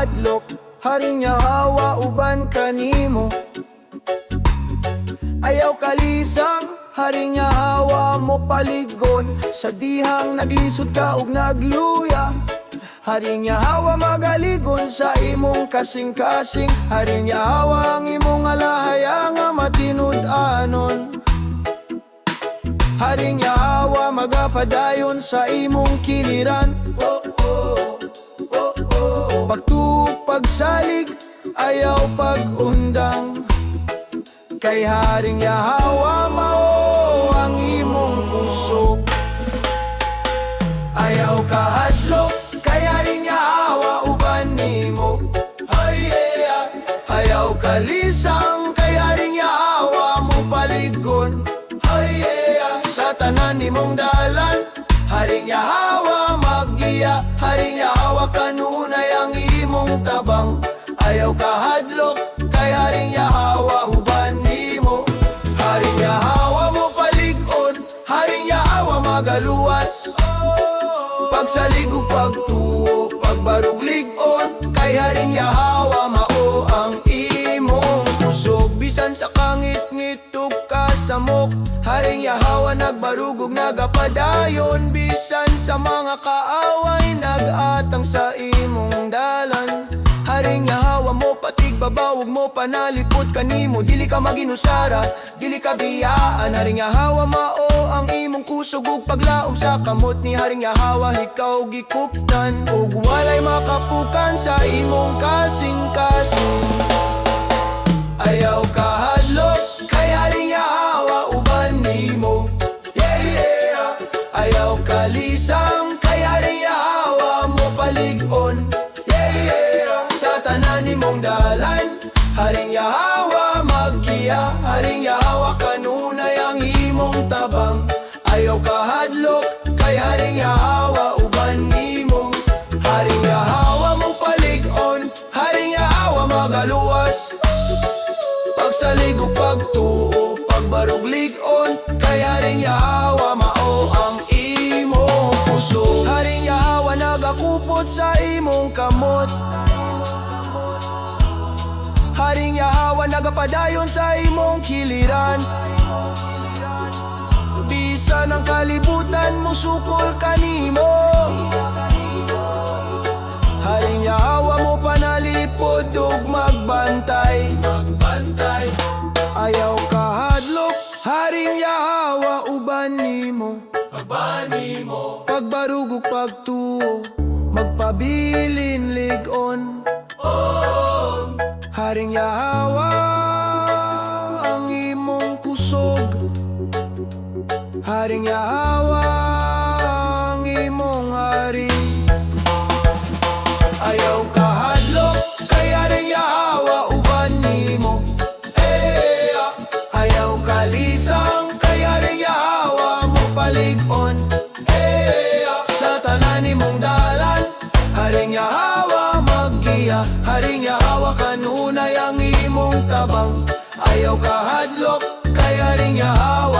kahadlok, haring Yahawa uban kanimo. Ayaw kalisang, haring Yahawa mo paligon, sa dihang naglisod ka ug nagluya. Haring Yahawa magaligon sa imong kasing-kasing, haring Yahawa ang imong alahaya nga matinud-anon. Haring Yahawa magapadayon sa imong kiliran. Pagtupagsalig, ayaw pag-undang, kay haring Yahawa mao ang imong puso. Ayaw kahadlok, kay haring Yahawa uban nimo. Ayaw kalisang, kay haring Yahawa mo paligon. Sa tanan nimong dalan, haring Yahawa maggiya, haring Yahawa kanunay ang imong tabang. Ayaw kahadlok, kay haring Yahawa uban nimo. Haring Yahawa mo paligon, haring Yahawa magaluwas. Pagsalig ug pagtuo, pagbarug lig-on, kay haring Yahawa mao ang imong pusog. Bisan sa kangit-ngit ug kasamok, haring Yahawa nagbarug ug nagapadayon. Bisan sa mga kaaway nag-atang sa imong dalan, haring Yahawa mo patigbabawog mo panalipot kanimo. Dili ka maginusara, dili ka biyaan, haring Yahawa mao ang imong kusog ug paglaom sa kamot ni haring Yahawa ikaw gikuptan, ug walay makapukan sa imong kasing-kasing. Ayaw kahadlok, kay haring Yahawa uban nimo. Ayaw kalisang, kay haring Yahawa mo paligon. Sa tanan nimong dalan, haring Yahawa maggiya, haring Yahawa kanunay ang imong tabang. Ayaw kahadlok, kay haring Yahawa uban nimo. Haring Yahawa mo paligon, haring Yahawa magaluwas. Pagsalig ug pagtuo, pagbarug lig-on, kay haring Yahawa mao ang imong puso. Haring Yahawa nagakupot sa imong kamot, haring Yahawa nagapadayon sa imong kiliran. Bisan ang kalibutan mo sukol kanimo, haring Yahawa mo panalipod ug magbantay. Ayaw kahadlok, haring Yahawa uban nimo. Pagbarug ug pagtuo, magpabilin lig-on. Haring Yahawa ang imong kusog, haring Yahawa ang imong hari. Ayaw kahadlok, kay haring Yahawa uban nimo. Ayaw kalisang, kay haring Yahawa mo paligon. Sa tanan nimong dalan, haring Yahawa maggiya, haring Yahawa kanunay ang imong tabang. Ayaw kahadlok, kay haring Yahawa